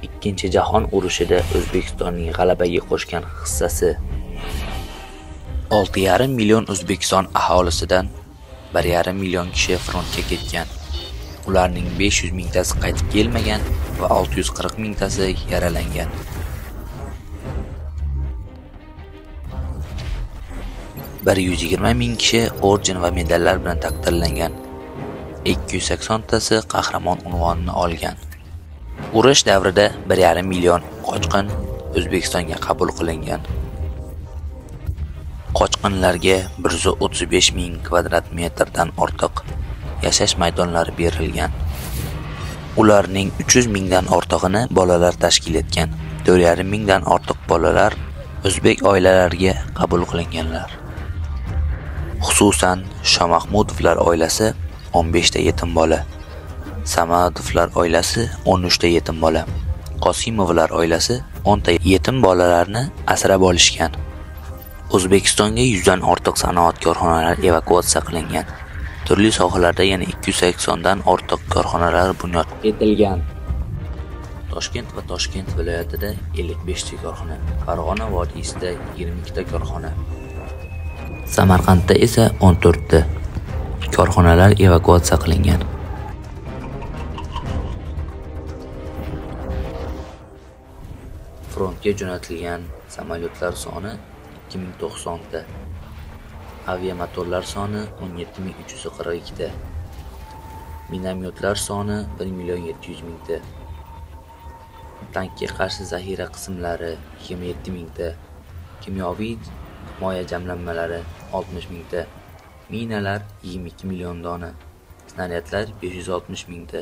Ikkinchi jahon urushida O'zbekistonning g'alabaga qo'shgan hissasi. 6,5 million O'zbekiston aholisidan 1,5 million kishi frontga ketgan. Ularning 500 mingtasi qaytib kelmagan va 640 mingtasi yaralangan. Bir 120 ming kishi orden va medallar bilan taqdirlangan. 280 tasi qahramon unvonini olgan. Urush davrida 1,5 million qochqin O'zbekistonga qabul qilingan. Qochqinlarga 135 ming kvadrat metrdan ortiq yashash maydonlari berilgan. Ularning 300 mingdan ortig'ini bolalar tashkil etgan. 4,5 mingdan ortiq bolalar o'zbek oilalariga qabul qilinganlar. Xususan, Shomahmudovlar oilasi 15 ta yetim bola, Samadovlar oilasi 13 ta yetim bola, Qosimovlar oilasi 10 ta yetim bolalarni asrab olishgan. O'zbekistonga 100 dan ortiq sanoat korxonalari evakuatsiya qilingan. Turli sohalarda yana 280 dan ortiq korxonalar bunyod etilgan. Toshkent va Toshkent viloyatida 55 ta korxona, Farg'ona vodiysida 22 ta korxona, Samarqandda esa 14 ta korxonalar evakuatsiya qilingan. Frontga jo'natilgan samolyotlar soni 2090 ta. Aviamotorlar soni 17342 ta. Minomyotlar soni 1,7 million ta. Tankga qarshi zaxira qismlari 27 ming ta. Kimyoviy himoya jamlanmalari 60 ming ta. Minalar 22 million dona. Snaryadlar 560 ming ta.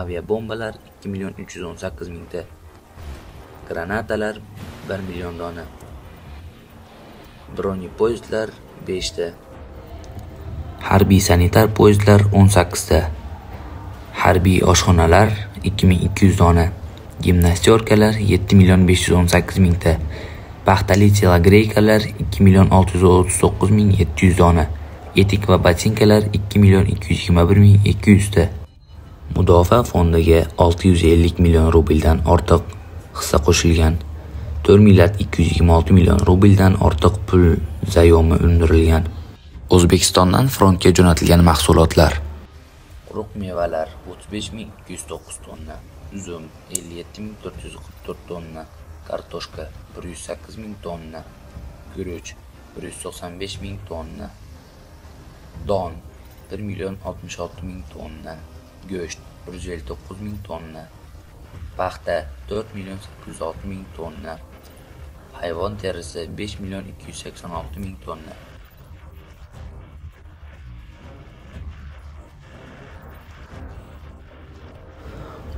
Aviabombalar 2,318 ming ta. Granatalar 1 million dona. Bronyepoyezdlar 5 ta. Harbiy sanitar poyezdlar 18 ta. Harbiy oshxonalar 2200 dona. Gimnastiyorkalar 7,518 ming ta. Paxtali telogreykalar 2,639,700 dona. Etik va botinkalar 2,221,200 ta. Mudofaa fondiga 650 million rubldan ortiq hissa qo'shilgan. 4,226 million rubldan ortiq pul zayomi undirilgan. O'zbekistondan frontga jo'natilgan mahsulotlar. Quruq mevalar 35,209 tonna, uzum 57,444 tonna, kartoshka 108,000 tonna, guruch 195,000 tonna, don 1,066,000 tonna, go'sht 159,000 tonna, paxta 4,806,000 tonna, hayvon terisi 5,286,000 tonna.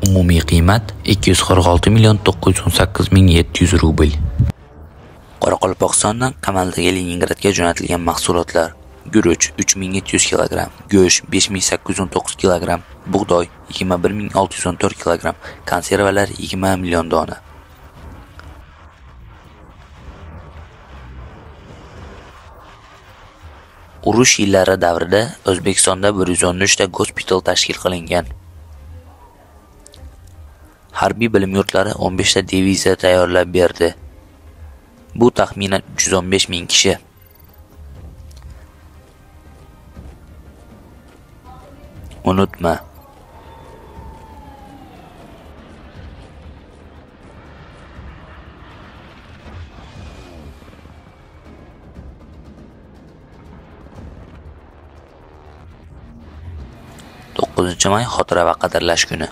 Umumiy qiymat 246,918,700 rubl. Qoraqalpog'istondan Qamaldagi Leningradga jo'natilgan mahsulotlar: guruch 3700 kg, go'sht 5819 kg, bug'doy 21614 kg, konservalar 20 million dona. Urush yillari davrida O'zbekistonda 113 ta gospital tashkil qilingan. Harbiy bilim yurtlari 15 ta diviziya tayyorlab berdi. Bu taxminan 315 ming kishi. Unutma. May xotira va qadrlash kuni.